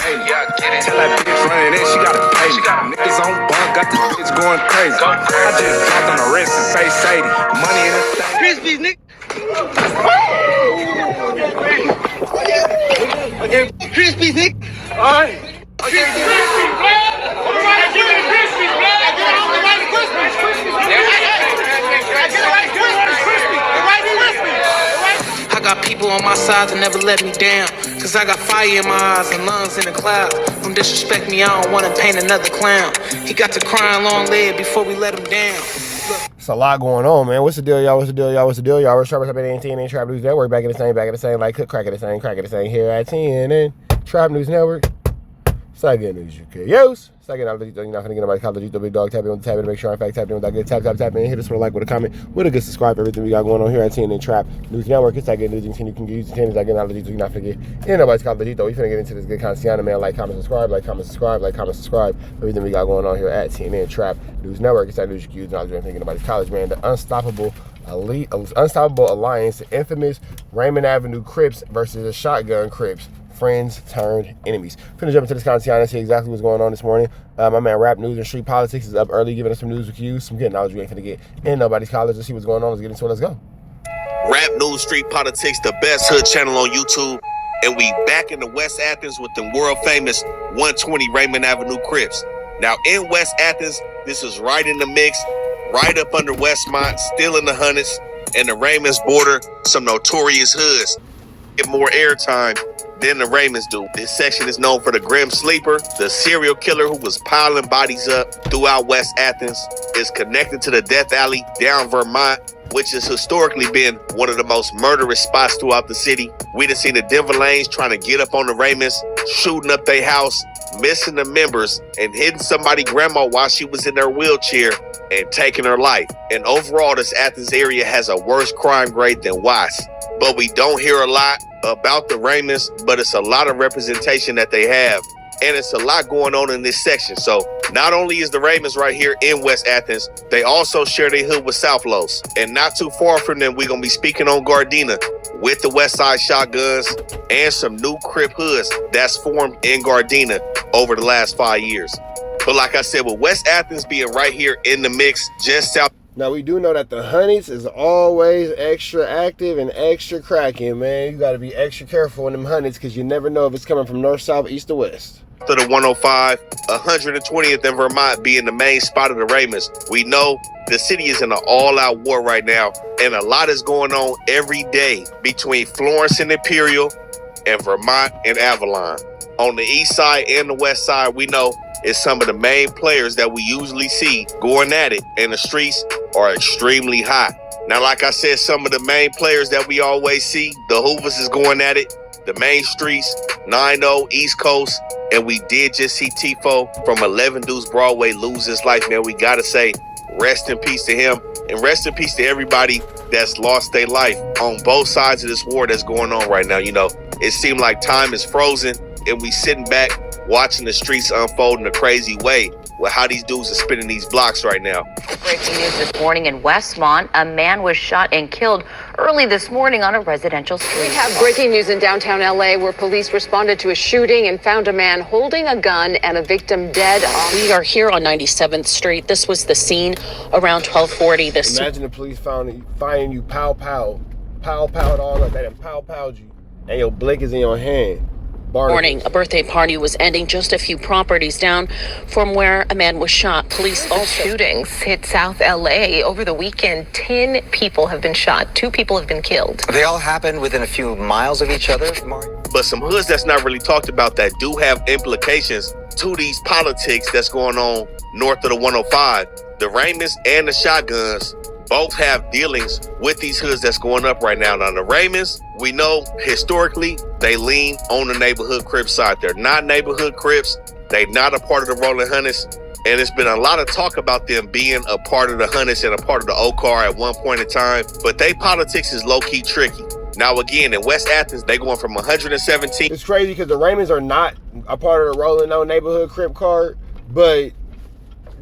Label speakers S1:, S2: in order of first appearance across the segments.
S1: daily. Tell that bitch running in, she gotta pay me. Niggas on bunk, got this bitch going crazy. I just dropped on the wrist and face Sadie. Money in the thing.
S2: Crispies, nigga. Crispies, nigga.
S1: Alright.
S2: Crispies, man. Everybody give it Crispies, man.
S3: I got people on my side that never let me down. Cause I got fire in my eyes and lungs in the clouds. Don't disrespect me, I don't wanna paint another clown. He got to crying long leg before we let him down.
S4: It's a lot going on, man. What's the deal, y'all? What's the deal, y'all? What's the deal, y'all? We're Trap News Network. Back in the same, like cook, crack at the same here at TNN. Trap News Network. It's not good news, you kid. Yos! It's not good news. You're not gonna get nobody college. Big dog. Tap in with the tab in to make sure in fact tap in with that good tap in. Hit us with a like, with a comment, with a good subscribe. Everything we got going on here at TNN Trap News Network. It's not good news. You can use the channels that get knowledge. You're not gonna get ain't nobody's college. We finna get into this good content, man. Like, comment, subscribe. Like, comment, subscribe. Like, comment, subscribe. Everything we got going on here at TNN Trap News Network. It's not news you can use. Not doing anything nobody's college, man. The Unstoppable Alliance, the infamous Raymond Avenue Crips versus the Shotgun Crips. Friends turned enemies. Finna jump into this content and see exactly what's going on this morning. My man Rap News and Street Politics is up early, giving us some news with you, some good knowledge we ain't finna get in nobody's college. Let's see what's going on. Let's get into it. Let's go.
S5: Rap News, Street Politics, the best hood channel on YouTube. And we back in the West Athens with the world famous 120 Raymond Avenue Crips. Now in West Athens, this is right in the mix, right up under Westmont, still in the hundreds, and the Raymonds border, some notorious hoods. Get more airtime than the Raymonds do. This section is known for the Grim Sleeper, the serial killer who was piling bodies up throughout West Athens, is connected to the Death Alley down Vermont, which has historically been one of the most murderous spots throughout the city. We done seen the Denver Lanes trying to get up on the Raymonds, shooting up their house, missing the members, and hitting somebody's grandma while she was in her wheelchair and taking her life. And overall, this Athens area has a worse crime rate than Watts. But we don't hear a lot about the Raymonds, but it's a lot of representation that they have. And it's a lot going on in this section. So not only is the Raymonds right here in West Athens, they also share their hood with South Los. And not too far from them, we're going to be speaking on Gardena with the West Side Shotguns and some new Crip hoods that's formed in Gardena over the last 5 years. But like I said, with West Athens being right here in the mix, just south.
S4: Now, we do know that the honeys is always extra active and extra cracking, man. You got to be extra careful in them honeys because you never know if it's coming from north, south, east, or west.
S5: To the 105, 120th in Vermont being the main spot of the Raymonds. We know the city is in an all-out war right now, and a lot is going on every day between Florence and Imperial and Vermont and Avalon. On the east side and the west side, we know it's some of the main players that we usually see going at it, and the streets are extremely hot. Now, like I said, some of the main players that we always see, the Hoovers is going at it, the main streets, 9-0, East Coast, and we did just see Tifo from 11 Deuce Broadway lose his life, man. We got to say, rest in peace to him, and rest in peace to everybody that's lost their life on both sides of this war that's going on right now. You know, it seemed like time is frozen, and we sitting back watching the streets unfold in a crazy way with how these dudes are spinning these blocks right now.
S6: Breaking news this morning in Westmont, a man was shot and killed early this morning on a residential street.
S7: We have breaking news in downtown LA where police responded to a shooting and found a man holding a gun and a victim dead.
S8: We are here on 97th Street. This was the scene around 1240.
S4: Imagine the police finding you pow-powed all like that and pow-powed you, and your blick is in your hand.
S8: Morning, a birthday party was ending just a few properties down from where a man was shot. Police also
S9: shootings hit South LA over the weekend. 10 people have been shot. 2 people have been killed.
S10: They all happened within a few miles of each other.
S5: But some hoods that's not really talked about that do have implications to these politics that's going on north of the 105. The Raymonds and the Shotguns both have dealings with these hoods that's going up right now. Now, the Raymonds, we know historically they lean on the neighborhood Crip side. They're not neighborhood Crips. They're not a part of the Rolling Hundreds. And there's been a lot of talk about them being a part of the Hundreds and a part of the OCAR at one point in time. But they politics is low-key tricky. Now, again, in West Athens, they going from 117.
S4: It's crazy because the Raymonds are not a part of the Rolling No neighborhood Crip card, but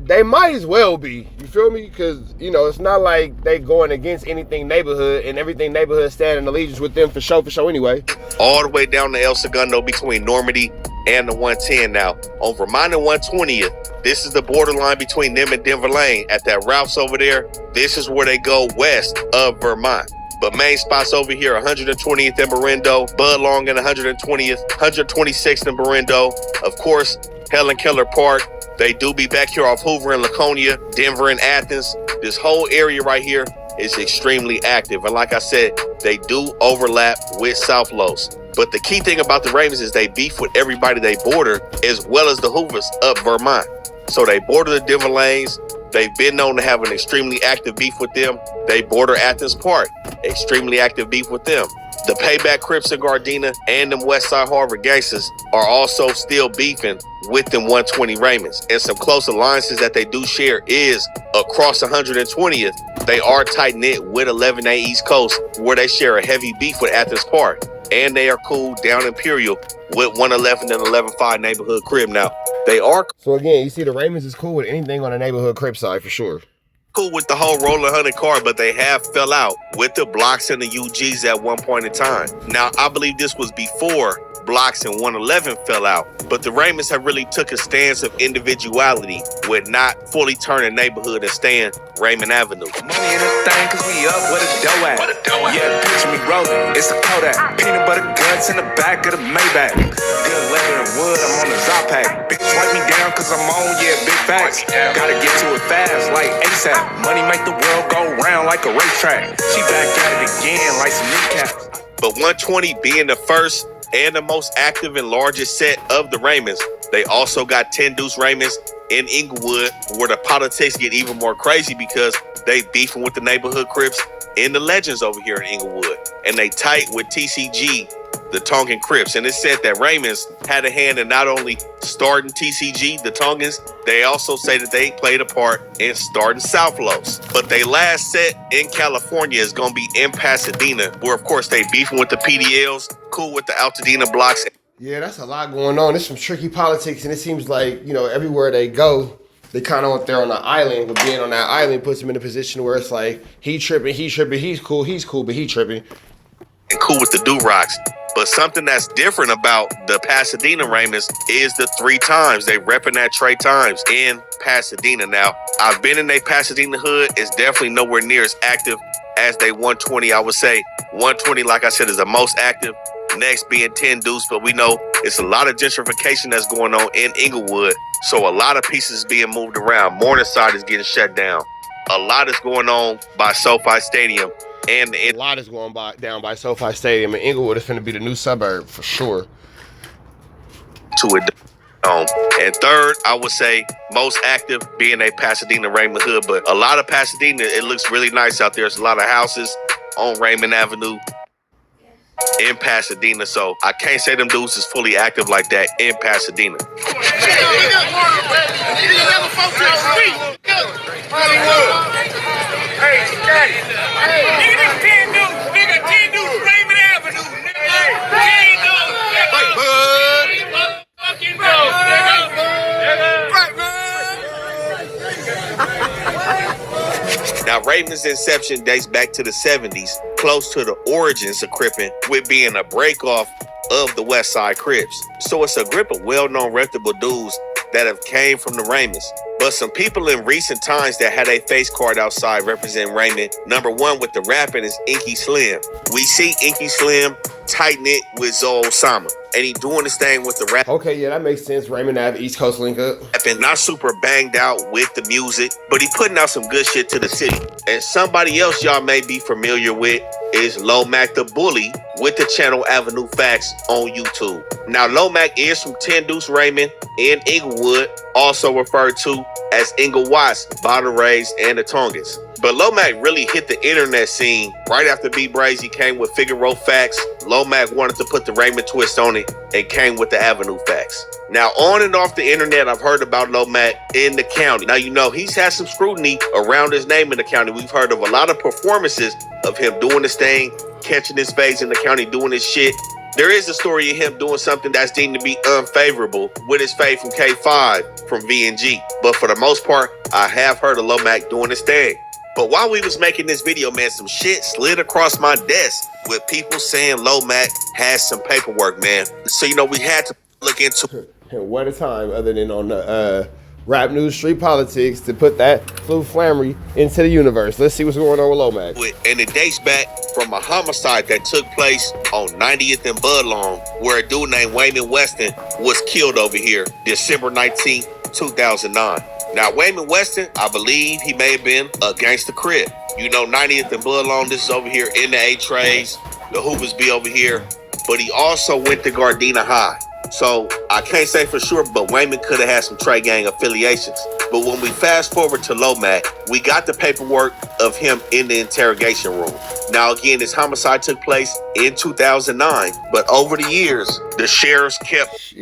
S4: they might as well be, you feel me? Because, you know, it's not like they going against anything neighborhood and everything neighborhood standing allegiance with them for show anyway.
S5: All the way down to El Segundo between Normandy and the 110. Now, on Vermont and 120th, this is the borderline between them and Denver Lane. At that Ralph's over there, this is where they go west of Vermont. But main spots over here, 120th and Berendo, Bud Long and 120th, 126th and Berendo. Of course, Helen Keller Park. They do be back here off Hoover and Laconia, Denver and Athens. This whole area right here is extremely active. And like I said, they do overlap with South Los. But the key thing about the Ravens is they beef with everybody they border, as well as the Hoovers up Vermont. So they border the Denver Lanes. They've been known to have an extremely active beef with them. They border Athens Park, extremely active beef with them. The Payback Crips in Gardena and them Westside Harvard gangsters are also still beefing with them 120 Raymonds. And some close alliances that they do share is across 120th. They are tight-knit with 11A East Coast, where they share a heavy beef with Athens Park. And they are cool down Imperial with 111 and 11-5 neighborhood crib. Now, they are...
S4: So again, you see the Raymonds is cool with anything on the neighborhood crib side for sure.
S5: Cool with the whole Roller 100 car, but they have fell out with the Blocks and the UGs at one point in time. Now, I believe this was before Blocks and 111 fell out, but the Raymonds have really took a stance of individuality with not fully turning neighborhood and staying Raymond Avenue.
S1: Money in the thing, cause we up with a dough at. Yeah, picture me rolling, it's a Kodak. Peanut butter guts in the back of the Maybach. Good leather and wood, I'm on the Zopack. Bitch, wipe me down cause I'm on, yeah, big facts. Gotta get to it fast, like ASAP. Money make the world go round like a racetrack. She back at it again like some kneecaps.
S5: But 120 being the first and the most active and largest set of the Raymonds, they also got 10 Deuce Raymonds in Inglewood, where the politics get even more crazy because they beefing with the neighborhood Crips and the Legends over here in Inglewood. And they tight with TCG, the Tongan Crips. And it said that Raymonds had a hand in not only starting TCG, the Tongans, they also say that they played a part in starting South Los. But they last set in California is going to be in Pasadena, where of course they beefing with the PDLs, cool with the Altadena Blocks.
S4: Yeah, that's a lot going on. There's some tricky politics, and it seems like, you know, everywhere they go, they kind of up there on the island, but being on that island puts them in a position where it's like, he's tripping, he's cool, but he tripping.
S5: And cool with the Do-Rocks. But something that's different about the Pasadena Raymonds is the 3 times they repping that Trey Times in Pasadena. Now, I've been in a Pasadena hood. It's definitely nowhere near as active as they 120. I would say 120, like I said, is the most active. Next being 10 Deuce, but we know it's a lot of gentrification that's going on in Inglewood. So a lot of pieces being moved around. Morningside is getting shut down. A lot is going on by SoFi Stadium. And
S4: a lot is going down by SoFi Stadium, and Inglewood is going to be the new suburb for sure.
S5: To it. And third, I would say most active being a Pasadena Raymond hood, but a lot of Pasadena, it looks really nice out there. There's a lot of houses on Raymond Avenue in Pasadena, so I can't say them dudes is fully active like that in Pasadena. Now, Ravens' inception dates back to the 70s, close to the origins of Crippin', with being a breakoff of the West Side Crips. So it's a group of well-known reputable dudes that have came from the Raymonds. But some people in recent times that had a face card outside represent Raymond. Number one with the rapping is Inky Slim. We see Inky Slim tight-knit with Zoe Osama, and he doing this thing with the rap.
S4: Okay, yeah, that makes sense. Raymond Ave, East Coast link up.
S5: And not super banged out with the music, but he putting out some good shit to the city. And somebody else y'all may be familiar with is Lomac the Bully with the channel Avenue Facts on YouTube. Now, Lomac is from 10 Deuce Raymond in Inglewood, also referred to as Ingle Watts, Bottle Rays, and the Tongans. But Lomac really hit the internet scene right after B Brazy came with Figaro Facts. Lomac wanted to put the Raymond twist on it and came with the Avenue Facts. Now, on and off the internet, I've heard about Lomac in the county. Now, you know, he's had some scrutiny around his name in the county. We've heard of a lot of performances of him doing this thing, catching his face in the county, doing his shit. There is a story of him doing something that's deemed to be unfavorable with his fade from K5 from VNG. But for the most part, I have heard of Lomac doing his thing. But while we was making this video, man, some shit slid across my desk with people saying Lomac has some paperwork, man. So, you know, we had to... look into.
S4: And what a time other than on the Rap News Street Politics to put that Flu Flammery into the universe. Let's see what's going on with Lomax.
S5: And it dates back from a homicide that took place on 90th and Budlong, where a dude named Raymond Weston was killed over here December 19th, 2009. Now, Raymond Weston, I believe he may have been a gangster Crip. You know, 90th and Budlong, this is over here in the A-Trays. The Hoovers be over here. But he also went to Gardena High. So I can't say for sure, but Raymond could have had some Trey Gang affiliations. But when we fast forward to Lomax, we got the paperwork of him in the interrogation room. Now, again, this homicide took place in 2009, but over the years, the sheriffs kept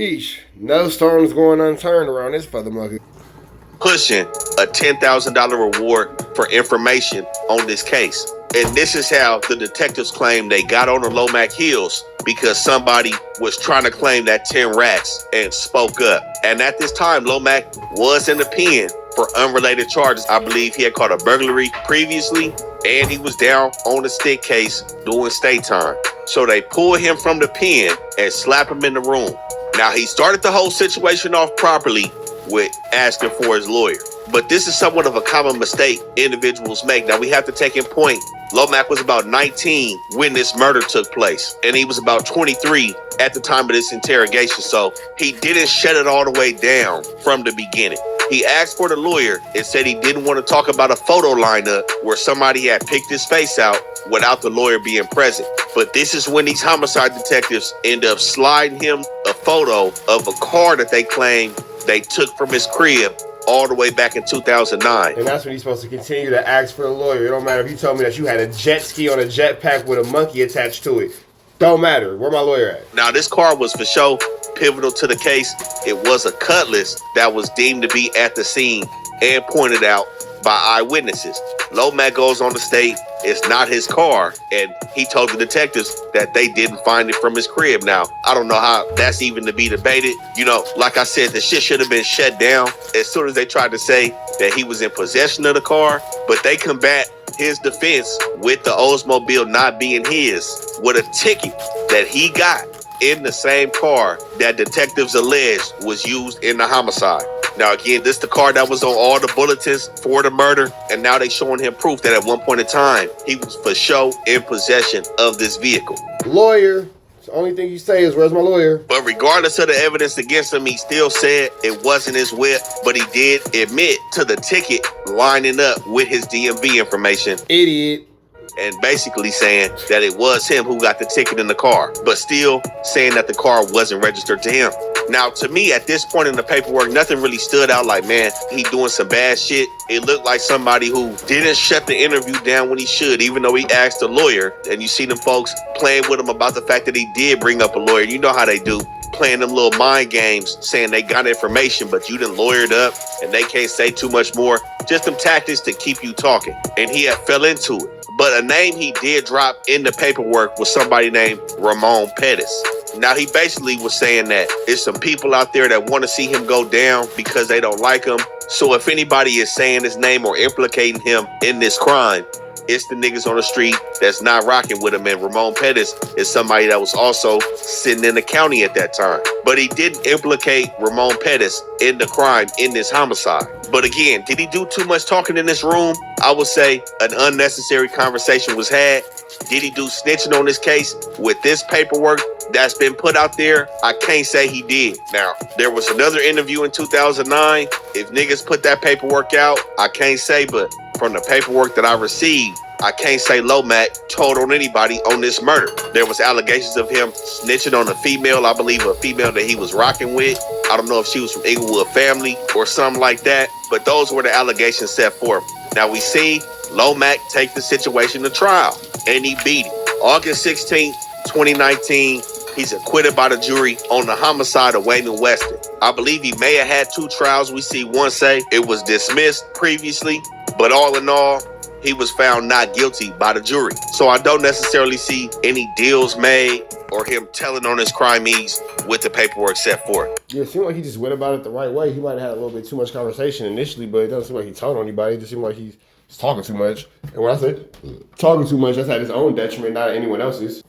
S4: no stones going unturned around this motherfucker.
S5: Pushing a $10,000 reward for information on this case. And this is how the detectives claim they got on the Lomax Hills, because somebody was trying to claim that 10 racks and spoke up. And at this time, Lomax was in the pen for unrelated charges. I believe he had caught a burglary previously, and he was down on the stick case doing state time. So they pulled him from the pen and slapped him in the room. Now, he started the whole situation off properly with asking for his lawyer. But this is somewhat of a common mistake individuals make. Now, we have to take in point, Lomax was about 19 when this murder took place, and he was about 23 at the time of this interrogation. So he didn't shut it all the way down from the beginning. He asked for the lawyer and said he didn't want to talk about a photo lineup where somebody had picked his face out without the lawyer being present. But this is when these homicide detectives end up sliding him a photo of a car that they claim they took from his crib all the way back in 2009.
S4: And that's when he's supposed to continue to ask for a lawyer. It don't matter if you told me that you had a jet ski on a jetpack with a monkey attached to it. Don't matter. Where my lawyer at?
S5: Now, this car was for sure pivotal to the case. It was a Cutlass that was deemed to be at the scene and pointed out by eyewitnesses. Lomax goes on to state it's not his car, and he told the detectives that they didn't find it from his crib. Now, I don't know how that's even to be debated. You know, like I said, the shit should have been shut down as soon as they tried to say that he was in possession of the car, but they combat his defense with the Oldsmobile not being his with a ticket that he got in the same car that detectives alleged was used in the homicide. Now, again, this is the car that was on all the bulletins for the murder, and now they showing him proof that at one point in time, he was for sure in possession of this vehicle.
S4: Lawyer. The only thing you say is, where's my lawyer?
S5: But regardless of the evidence against him, he still said it wasn't his whip, but he did admit to the ticket lining up with his DMV information.
S4: Idiot.
S5: And basically saying that it was him who got the ticket in the car, but still saying that the car wasn't registered to him. Now, to me, at this point in the paperwork, nothing really stood out like, man, he doing some bad shit. It looked like somebody who didn't shut the interview down when he should, even though he asked a lawyer. And you see them folks playing with him about the fact that he did bring up a lawyer. You know how they do, playing them little mind games, saying they got information, but you done lawyered up and they can't say too much more. Just them tactics to keep you talking. And he had fell into it. But a name he did drop in the paperwork was somebody named Raymond Pettis. Now, he basically was saying that there's some people out there that want to see him go down because they don't like him. So if anybody is saying his name or implicating him in this crime, it's the niggas on the street that's not rocking with him. And Raymond Pettis is somebody that was also sitting in the county at that time. But he didn't implicate Raymond Pettis in the crime in this homicide. But again, did he do too much talking in this room? I would say an unnecessary conversation was had. Did he do snitching on this case with this paperwork that's been put out there? I can't say he did. Now, there was another interview in 2009. If niggas put that paperwork out, I can't say, but from the paperwork that I received, I can't say Lomax told on anybody on this murder. There was allegations of him snitching on a female, I believe a female that he was rocking with. I don't know if she was from Inglewood family or something like that, but those were the allegations set forth. Now we see Lomax take the situation to trial, and he beat it. August 16th, 2019, he's acquitted by the jury on the homicide of Raymond Weston. I believe he may have had 2 trials. We see one say it was dismissed previously, but all in all, he was found not guilty by the jury. So I don't necessarily see any deals made or him telling on his crimes with the paperwork set forth.
S4: Yeah, it seemed like he just went about it the right way. He might have had a little bit too much conversation initially, but it doesn't seem like he told on anybody. It just seemed like he's talking too much. And when I say talking too much, that's at his own detriment, not at anyone else's.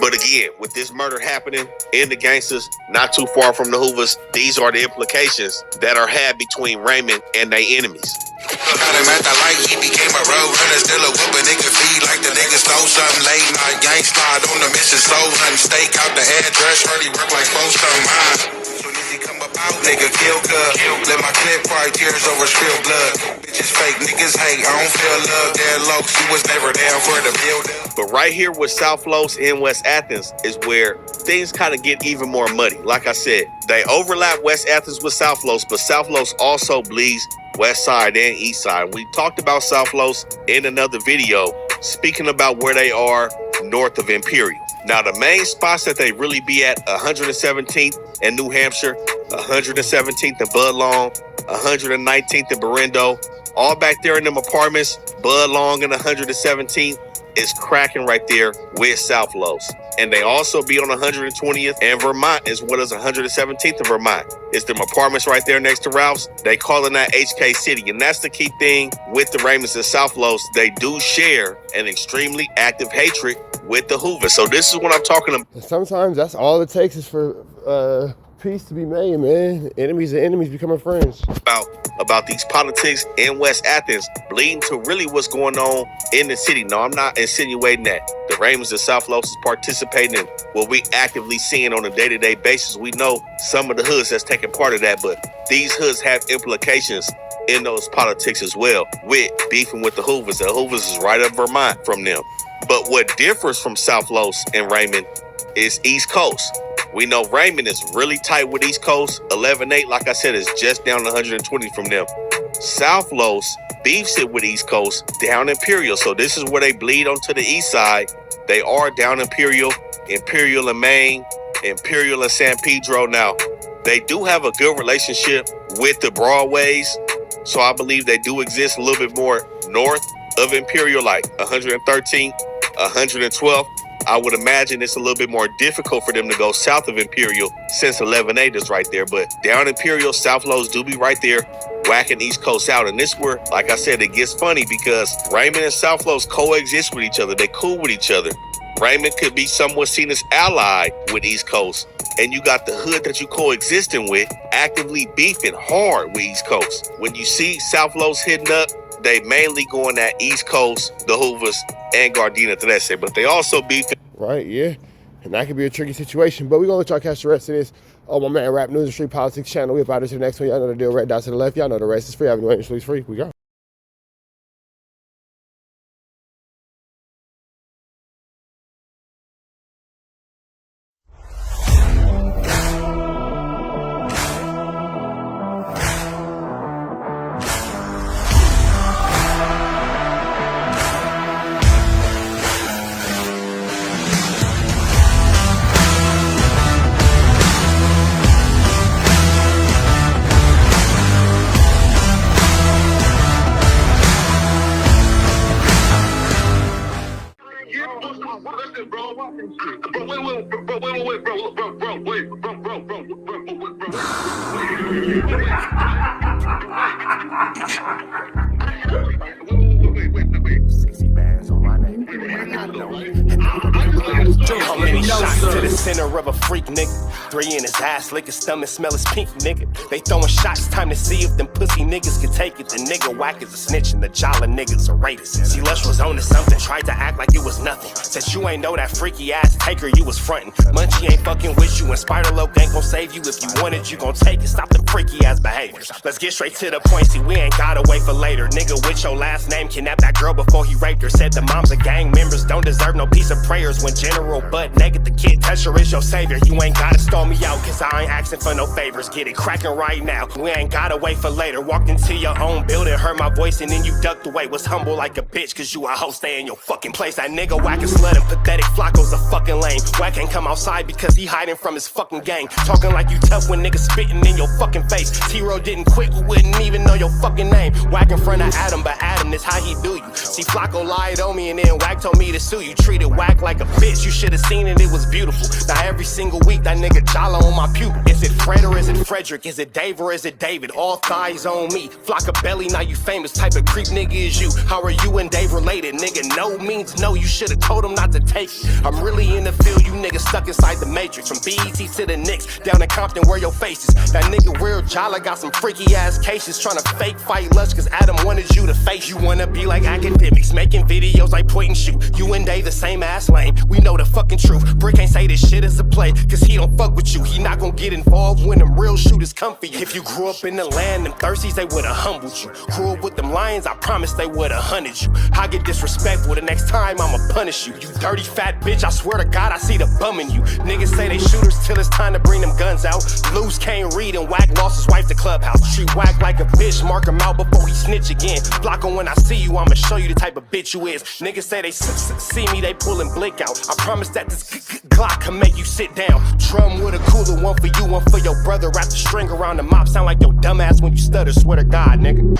S5: But again, with this murder happening in the gangsters, not too far from the Hoovers, these are the implications that are had between Raymond and their enemies.
S11: Got him at the light, he became a road runner, still a whoop a nigga feed like the nigga stole something late night. Gang slide on the mission, soul hunting, stake out the address, heard he work like folks some mine. Soon as he come about, nigga kill cuz. Let my clip cry tears over spilled blood. Bitches fake, niggas hate, I don't feel love. Dead low, she was never down for the build up.
S5: But right here with South Los in West Athens is where things kind of get even more muddy. Like I said, they overlap West Athens with South Los, but South Los also bleeds West Side and East Side. We talked about South Los in another video, speaking about where they are north of Imperial. Now, the main spots that they really be at, 117th in New Hampshire, 117th in Budlong, 119th in Berendo, all back there in them apartments, Budlong and 117th is cracking right there with South Los. And they also be on 120th and Vermont as well as 117th in Vermont. It's them apartments right there next to Ralph's. They calling that HK City. And that's the key thing with the Raymonds and South Los. They do share an extremely active hatred with the Hoovers. So this is what I'm talking about.
S4: Sometimes that's all it takes is for peace to be made, man. Enemies and enemies becoming friends.
S5: About these politics in West Athens bleeding to really what's going on in the city. No, I'm not insinuating that the Raymonds and South Los is participating in what we actively seeing on a day-to-day basis. We know some of the hoods that's taking part of that, but these hoods have implications in those politics as well with beefing with the Hoovers. The Hoovers is right up Vermont from them. But what differs from South Los and Raymond is East Coast. We know Raymond is really tight with East Coast. 11-8, like I said, is just down 120 from them. South Los beefs it with East Coast down Imperial. So this is where they bleed onto the east side. They are down Imperial, Imperial and Maine, Imperial and San Pedro. Now, they do have a good relationship with the Broadways. So I believe they do exist a little bit more north of Imperial, like 113th, 112th. I would imagine it's a little bit more difficult for them to go south of Imperial since 11-8 is right there. But down Imperial, South Los do be right there whacking East Coast out. And this where, like I said, it gets funny because Raymond and South Los coexist with each other. They cool with each other. Raymond could be somewhat seen as allied with East Coast. And you got the hood that you coexisting with actively beefing hard with East Coast. When you see South Los hitting up, they mainly going at East Coast, the Hoovers, and Gardena to that side. But they also beefing.
S4: Right, yeah. And that could be a tricky situation. But we're going to let y'all catch the rest of this on my man Rap News and Street Politics channel. We're about to the next one. Y'all know the deal. Red dot to the left. Y'all know the rest is free. Avenue Avenue Crip free. We go.
S12: How many shots to the center of a freak, nigga? 3 in his ass, lick his stomach, smell his pink, nigga. They throwing shots, time to see if them pussy niggas can take it. The nigga whack is a snitch and the jolly niggas are rapists. See, Lush was on to something, tried to act like it was nothing. Said you ain't know that freaky ass taker you was frontin'. Munchie ain't fucking with you and Spider-Loc ain't gon' save you. If you want it, you gon' take it. Stop the freaky ass behaviors. Let's get straight to the point, see, we ain't gotta wait for later. Nigga with your last name kidnapped that girl before he raped her. Said the moms of gang members don't deserve no piece of prayers. When General Butt naked, the kid Tesher is your savior. You ain't gotta stall me out, cause I ain't asking for no favors. Get it cracking right now, we ain't gotta wait for later. Walked into your own building, heard my voice and then you ducked away. Was humble like a bitch, cause you a hoe, stay in your fucking place. That nigga whack is slut and pathetic, Flacco's a fucking lame. Whack ain't come outside because he hiding from his fucking gang. Talking like you tough when niggas spitting in your fucking face. T-Ro didn't quit, we wouldn't even know your fucking name. Whack in front of Adam, but Adam is how he do you. See, Flacco lied on me and then Whack told me to sue you. Treated Whack like a bitch, you should've seen it, it was beautiful. Now every single week, that nigga Jala on my pupil. Is it Fred or is it Frederick? Is it Dave or is it David? All thighs on me. Flock of belly, now you famous. Type of creep nigga is you. How are you and Dave related? Nigga, no means no. You should've told him not to take it. I'm really in the field, you niggas stuck inside the matrix. From BET to the Knicks, down in Compton, where your face is. That nigga Real Jala got some freaky ass cases. Tryna fake fight Lush, cause Adam wanted you to face. You wanna be like academics, making videos like point and shoot. You and Dave the same ass lane. We know the fucking truth. Brick ain't say this shit is a play, cause he don't fuck with you. He not gon' get involved when them real shooters come for you. If you grew up in the land, them thirsties, they would've humbled you. Grew up with them lions, I promise they would've hunted you. I get disrespectful, the next time I'ma punish you. You dirty fat bitch, I swear to God I see the bum in you. Niggas say they shooters till it's time to bring them guns out. Lose can't read and Whack lost his wife to Clubhouse. Treat Whack like a bitch, mark him out before he snitch again. Block him when I see you, I'ma show you the type of bitch you is. Niggas say they see me, they pullin' blick out. I promise that this Glock can make you sit down. Drum with a cooler, one for you, one for your brother. Wrap the string around the mop, sound like your dumbass when you stutter. Swear to God, nigga.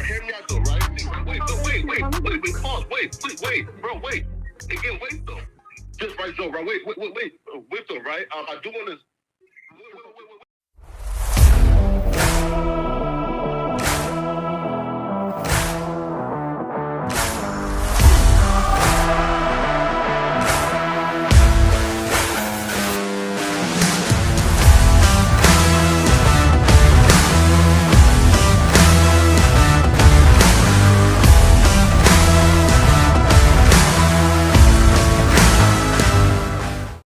S2: Hear me out though, right? Wait, bro, wait. Again, wait though. Just right, Joe, right? Wait though, right? I do want to